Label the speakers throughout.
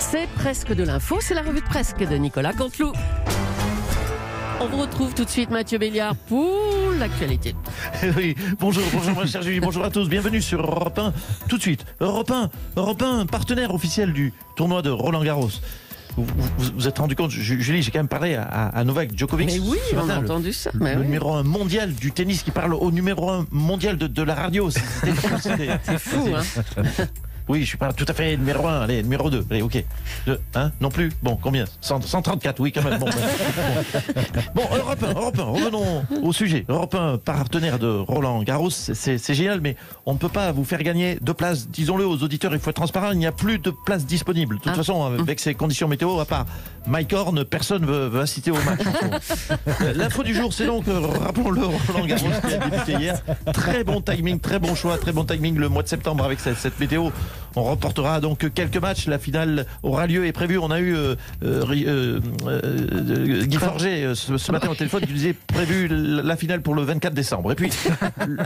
Speaker 1: C'est presque de l'info, c'est la revue de presque de Nicolas Canteloup. On vous retrouve tout de suite Mathieu Béliard pour l'actualité.
Speaker 2: Oui, bonjour ma chère Julie, bonjour à tous, bienvenue sur Europe 1. Tout de suite, Europe 1, partenaire officiel du tournoi de Roland-Garros. Vous êtes rendu compte, Julie, j'ai quand même parlé à Novak Djokovic.
Speaker 1: Mais oui,
Speaker 2: ce
Speaker 1: on a
Speaker 2: matin,
Speaker 1: entendu ça.
Speaker 2: Le
Speaker 1: Oui.
Speaker 2: numéro 1 mondial du tennis qui parle au numéro 1 mondial de la radio.
Speaker 1: C'est fou, hein.
Speaker 2: Oui, je suis pas tout à fait numéro 1, allez, numéro 2, allez, ok. Non plus. Bon, combien 134, oui, quand même. Bon, Europe 1, revenons au sujet. Europe 1, partenaire de Roland-Garros, c'est génial, mais on ne peut pas vous faire gagner 2 places. Disons-le aux auditeurs, il faut être transparent, il n'y a plus de places disponibles. De toute façon, avec ces conditions météo, à part Mike Horn, personne ne veut assister au match. L'info du jour, c'est donc, rappelons-le, Roland-Garros qui a débuté hier. Très bon timing, très bon choix, très bon timing le mois de septembre avec cette météo. On reportera donc quelques matchs. La finale aura lieu et prévu. On a eu Guy Forget ce matin au téléphone qui nous disait prévu la finale pour le 24 décembre. Et puis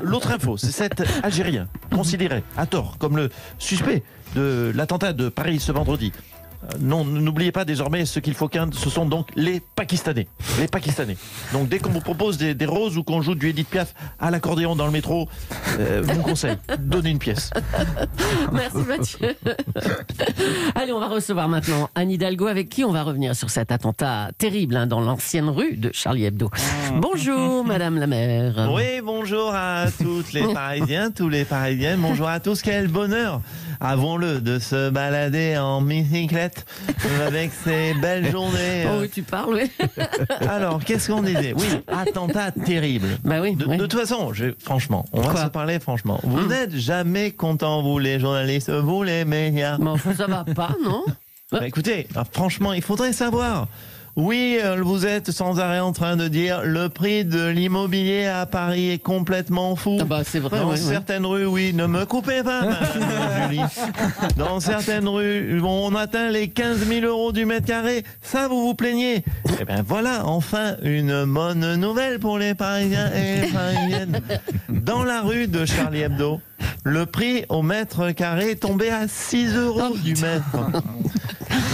Speaker 2: l'autre info, c'est cet Algérien considéré à tort comme le suspect de l'attentat de Paris ce vendredi. Non, n'oubliez pas désormais ce qu'il faut qu'un, ce sont donc les Pakistanais. Les Pakistanais. Donc dès qu'on vous propose des roses ou qu'on joue du Edith Piaf à l'accordéon dans le métro, mon conseil, donnez une pièce.
Speaker 1: Merci Mathieu. Allez, on va recevoir maintenant Anne Hidalgo avec qui on va revenir sur cet attentat terrible dans l'ancienne rue de Charlie Hebdo. Bonjour Madame la maire.
Speaker 2: Oui, bonjour à toutes les Parisiens, tous les Parisiennes. Bonjour à tous, quel bonheur, avouons-le, de se balader en bicyclette avec ces belles journées.
Speaker 1: Oh oui, tu parles, oui.
Speaker 2: Alors, qu'est-ce qu'on disait? Oui, attentat terrible.
Speaker 1: Bah oui,
Speaker 2: de toute façon, franchement, on va se parler franchement. Vous n'êtes jamais contents, vous les journalistes, vous les médias.
Speaker 1: Mais enfin, ça va pas, non?
Speaker 2: Bah, écoutez, franchement, il faudrait savoir. Oui, vous êtes sans arrêt en train de dire le prix de l'immobilier à Paris est complètement fou.
Speaker 1: Ah bah c'est vrai.
Speaker 2: Dans certaines rues, oui, ne me coupez pas, Julie. Dans certaines rues, on atteint les 15 000 euros du mètre carré. Ça, vous vous plaignez. Eh bien voilà, enfin, une bonne nouvelle pour les Parisiens et les Parisiennes. Dans la rue de Charlie Hebdo, le prix au mètre carré est tombé à 6 euros du mètre.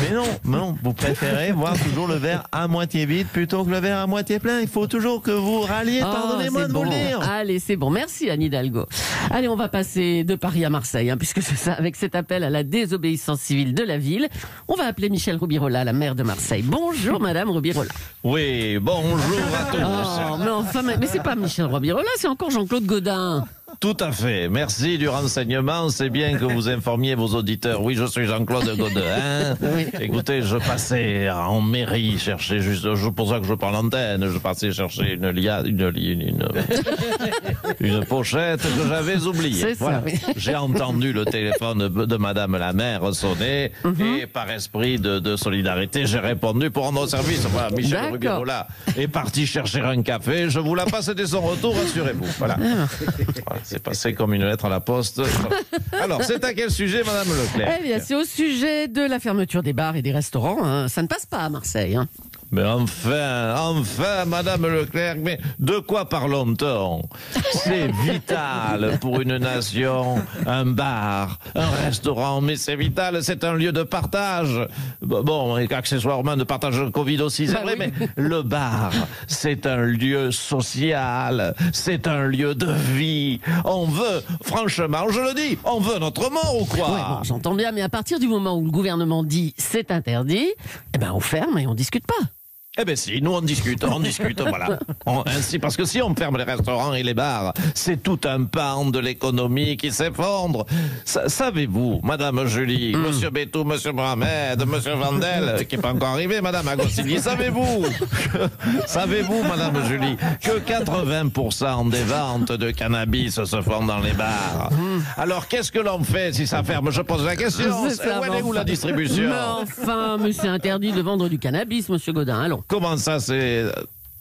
Speaker 2: Mais non, vous préférez voir toujours le verre à moitié vide plutôt que le verre à moitié plein. Il faut toujours que vous ralliez, pardonnez-moi de vous le dire.
Speaker 1: Allez, c'est bon, merci Anne Hidalgo. Allez, on va passer de Paris à Marseille, puisque c'est ça, avec cet appel à la désobéissance civile de la ville. On va appeler Michel Rubirola, la maire de Marseille. Bonjour Madame Rubirola.
Speaker 2: Oui, bonjour à tous.
Speaker 1: Oh, mais enfin, mais c'est pas Michel Rubirola, c'est encore Jean-Claude Gaudin.
Speaker 2: Tout à fait. Merci du renseignement. C'est bien que vous informiez vos auditeurs. Oui, je suis Jean-Claude Gaudin. Oui. Écoutez, je passais en mairie chercher juste, c'est pour ça que je parle antenne. Je passais chercher une pochette que j'avais oubliée.
Speaker 1: C'est
Speaker 2: voilà.
Speaker 1: Ça, oui.
Speaker 2: J'ai entendu le téléphone de Madame la maire sonner et par esprit de solidarité, j'ai répondu pour rendre service. Voilà, Michel Rubirola est parti chercher un café. Je vous la passe dès son retour, rassurez-vous. Voilà. Voilà. C'est passé comme une lettre à la poste. Alors, c'est à quel sujet, Madame Leclerc?
Speaker 1: Eh bien, c'est au sujet de la fermeture des bars et des restaurants. Ça ne passe pas à Marseille.
Speaker 2: Mais enfin, Madame Leclerc, mais de quoi parlons-on? C'est vital pour une nation, un bar, un restaurant, mais c'est vital, c'est un lieu de partage. Bon, et accessoirement de partage de Covid aussi, c'est vrai, mais le bar, c'est un lieu social, c'est un lieu de vie. On veut, franchement, je le dis, on veut notre mort ou quoi?
Speaker 1: Ouais, bon, j'entends bien, mais à partir du moment où le gouvernement dit c'est interdit, eh ben on ferme et on discute pas.
Speaker 2: Eh bien si, nous on discute, voilà. Ainsi, parce que si on ferme les restaurants et les bars, c'est tout un pan de l'économie qui s'effondre. Savez-vous, Madame Julie, Monsieur Bétou, Monsieur Mohamed, Monsieur Vandel, qui n'est pas encore arrivé, Madame Agostinli, savez-vous, Madame Julie, que 80% des ventes de cannabis se font dans les bars? Alors qu'est-ce que l'on fait si ça ferme? Je pose la question. Où est la distribution?
Speaker 1: Mais enfin, mais c'est interdit de vendre du cannabis, Monsieur Gaudin, allons.
Speaker 2: Comment ça, c'est...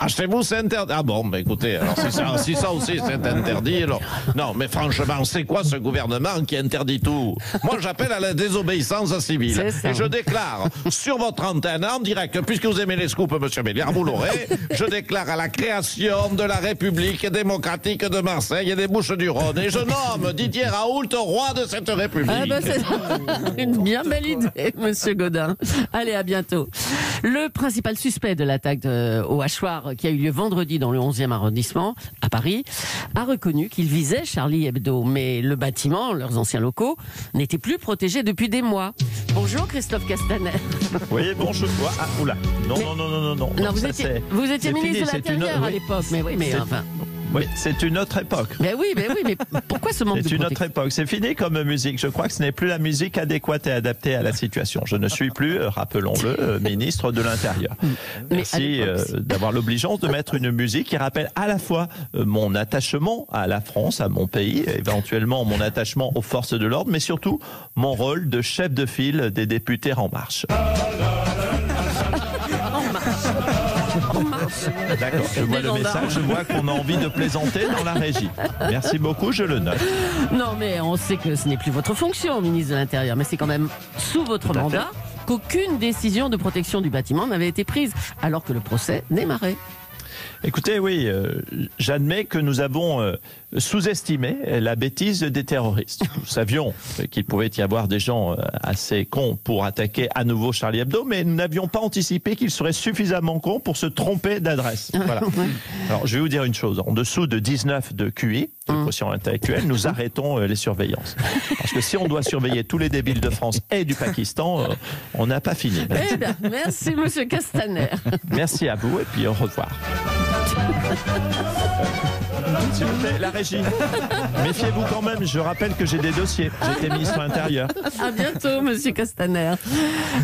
Speaker 2: chez vous, c'est interdit. Ah bon, bah écoutez, alors si ça aussi c'est interdit, alors... Non, mais franchement, c'est quoi ce gouvernement qui interdit tout? Moi, j'appelle à la désobéissance civile. Et je déclare sur votre antenne, en direct, puisque vous aimez les scoops, monsieur Béliard, vous l'aurez, je déclare à la création de la République démocratique de Marseille et des Bouches-du-Rhône. Et je nomme Didier Raoult roi de cette République.
Speaker 1: Ah bah c'est une bien belle idée, monsieur Gaudin. Allez, à bientôt. Le principal suspect de l'attaque au hachoir qui a eu lieu vendredi dans le 11e arrondissement, à Paris, a reconnu qu'il visait Charlie Hebdo. Mais le bâtiment, leurs anciens locaux, n'était plus protégé depuis des mois. Bonjour Christophe Castaner.
Speaker 3: Oui, bonjour. Ah, oula. Non.
Speaker 1: Non, vous étiez ministre de l'Intérieur à l'époque. Mais oui, mais enfin...
Speaker 3: Oui, c'est une autre époque.
Speaker 1: Mais oui, mais pourquoi ce manque de protection?
Speaker 3: C'est une autre époque. C'est fini comme musique. Je crois que ce n'est plus la musique adéquate et adaptée à la situation. Je ne suis plus, rappelons-le, ministre de l'Intérieur. Merci d'avoir l'obligeance de mettre une musique qui rappelle à la fois mon attachement à la France, à mon pays, éventuellement mon attachement aux forces de l'ordre, mais surtout mon rôle de chef de file des députés En Marche. D'accord, je vois le message, je vois qu'on a envie de plaisanter dans la régie. Merci beaucoup, je le note.
Speaker 1: Non, mais on sait que ce n'est plus votre fonction, ministre de l'Intérieur, mais c'est quand même sous votre mandat qu'aucune décision de protection du bâtiment n'avait été prise, alors que le procès démarrait.
Speaker 3: Écoutez, oui, j'admets que nous avons sous-estimé la bêtise des terroristes. Nous savions qu'il pouvait y avoir des gens assez cons pour attaquer à nouveau Charlie Hebdo, mais nous n'avions pas anticipé qu'ils seraient suffisamment cons pour se tromper d'adresse. Voilà. Alors, je vais vous dire une chose. En dessous de 19 de QI, de quotient intellectuel, nous arrêtons les surveillances. Parce que si on doit surveiller tous les débiles de France et du Pakistan, on n'a pas fini.
Speaker 1: Eh bien, merci, monsieur Castaner.
Speaker 3: Merci à vous et puis au revoir. S'il vous plaît, la régie. Méfiez-vous quand même, je rappelle que j'ai des dossiers. J'étais ministre de l'Intérieur.
Speaker 1: À bientôt, monsieur Castaner.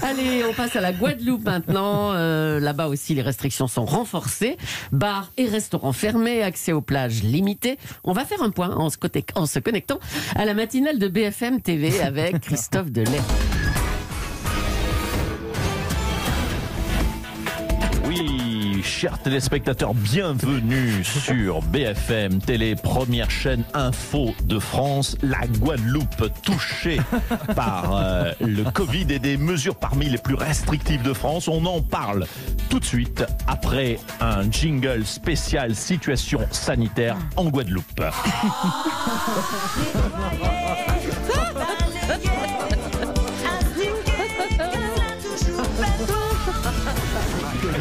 Speaker 1: Allez, on passe à la Guadeloupe maintenant. Là-bas aussi, les restrictions sont renforcées. Bars et restaurants fermés, accès aux plages limité. On va faire un point en se connectant à la matinale de BFM TV avec Christophe Delay.
Speaker 2: Oui, chers téléspectateurs, bienvenue sur BFM Télé, première chaîne info de France. La Guadeloupe touchée par le Covid et des mesures parmi les plus restrictives de France. On en parle tout de suite après un jingle spécial situation sanitaire en Guadeloupe.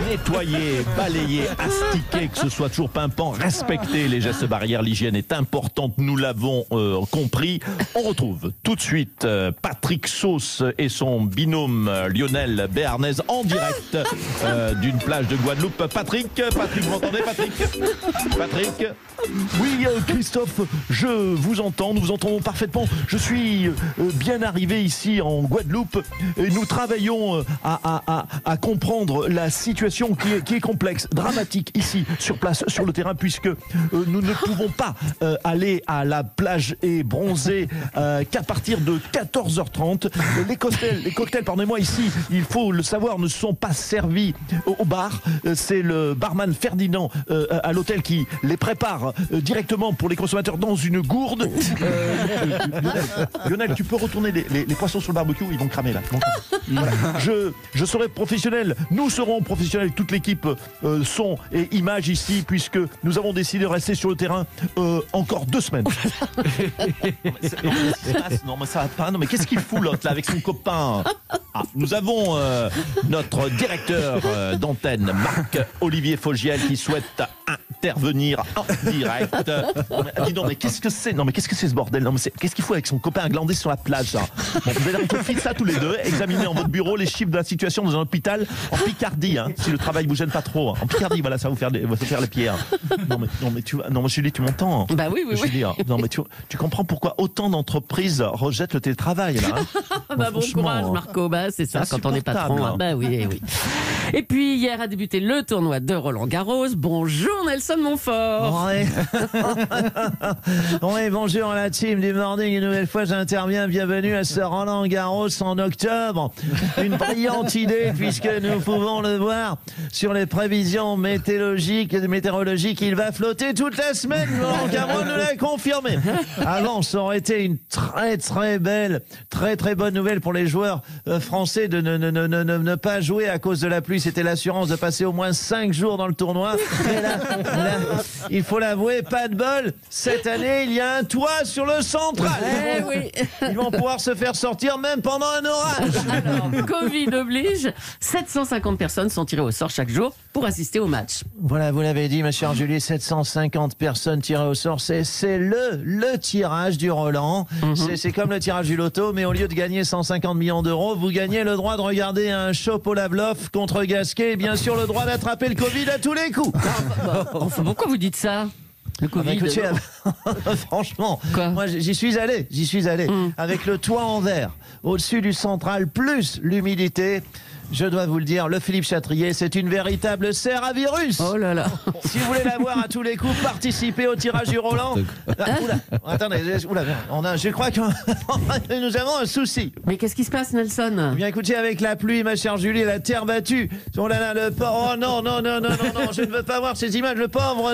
Speaker 2: Nettoyer, balayer, astiquer, que ce soit toujours pimpant, respecter les gestes barrières, l'hygiène est importante, nous l'avons compris. On retrouve tout de suite Patrick Sauce et son binôme Lionel Béarnaise en direct d'une plage de Guadeloupe. Patrick, vous m'entendez, Patrick? Oui, Christophe, je vous entends, nous vous entendons parfaitement. Je suis bien arrivé ici en Guadeloupe et nous travaillons à comprendre la situation qui est complexe, dramatique ici sur place, sur le terrain, puisque nous ne pouvons pas aller à la plage et bronzer qu'à partir de 14h30. Les cocktails, pardonnez-moi, ici, il faut le savoir, ne sont pas servis au bar. C'est le barman Ferdinand à l'hôtel qui les prépare directement pour les consommateurs dans une gourde. Lionel, tu peux retourner les poissons sur le barbecue, ils vont cramer là. Voilà. Je serai professionnel, nous serons professionnels, toute l'équipe son et images ici, puisque nous avons décidé de rester sur le terrain encore 2 semaines. Non mais ça va pas, non mais qu'est-ce qu'il fout l'autre là avec son copain? Nous avons notre directeur d'antenne, Marc-Olivier Fogiel, qui souhaite intervenir en direct. Dis donc, mais qu'est-ce que c'est? Non mais qu'est-ce que c'est ce bordel? Non mais qu'est-ce qu'il faut avec son copain à glander sur la plage là? Bon, vous allez faire ça tous les deux, examiner en votre bureau les chiffres de la situation dans un hôpital en Picardie, hein, si le travail vous gêne pas trop. Hein. En Picardie, voilà, ça va vous faire les pieds. Hein. Non mais Julie, tu m'entends?
Speaker 1: Bah oui.
Speaker 3: Julie, hein. Non mais tu comprends pourquoi autant d'entreprises rejettent le télétravail là, hein.
Speaker 1: Bah bon courage Marco, bah c'est ça quand on est patron. Hein. Bah oui. Et puis hier a débuté le tournoi de Roland Garros. Bonjour Nelson Nelson Montfort.
Speaker 4: Ouais. Oui, bonjour à la team du Morning. Une nouvelle fois, j'interviens. Bienvenue à ce Roland Garros en octobre. Une brillante idée, puisque nous pouvons le voir sur les prévisions météorologiques. Il va flotter toute la semaine. Roland Garros nous l'a confirmé. Avant, ça aurait été une très belle, très bonne nouvelle pour les joueurs français de ne pas jouer à cause de la pluie. C'était l'assurance de passer au moins 5 jours dans le tournoi. Et là, il faut l'avouer, pas de bol. Cette année, il y a un toit sur le central. Ils vont pouvoir se faire sortir même pendant un orage.
Speaker 1: Alors, Covid oblige, 750 personnes sont tirées au sort chaque jour pour assister au match.
Speaker 4: Voilà, vous l'avez dit, ma chère Julie, 750 personnes tirées au sort. C'est le tirage du Roland. C'est comme le tirage du loto, mais au lieu de gagner 150 millions d'euros, vous gagnez le droit de regarder un Chopolavlov contre Gasquet et bien sûr le droit d'attraper le Covid à tous les coups.
Speaker 1: Enfin, pourquoi vous dites ça? Le Covid.
Speaker 4: Écoutez, franchement,
Speaker 1: Quoi?
Speaker 4: moi j'y suis allé, avec le toit en verre, au-dessus du central, plus l'humidité. Je dois vous le dire, le Philippe Chatrier, c'est une véritable serre à virus.
Speaker 1: Oh là là.
Speaker 4: Si vous voulez l'avoir à tous les coups, participez au tirage du Roland. Attendez, je crois que nous avons un souci.
Speaker 1: Mais qu'est-ce qui se passe, Nelson?
Speaker 4: Eh bien écoutez, avec la pluie, ma chère Julie, la terre battue. Oh là là, oh non, je ne veux pas voir ces images, le pauvre.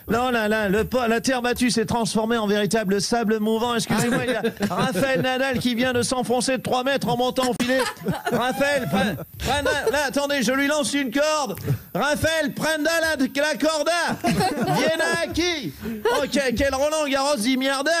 Speaker 4: Non là, la terre battue s'est transformée en véritable sable mouvant. Excusez-moi, il y a Raphaël Nadal qui vient de s'enfoncer de 3 mètres en montant au filet. Raphaël, là, attendez, je lui lance une corde. Raphaël, prenda la corda. Viens à qui? Oh, quel Roland Garros d'Imiarda.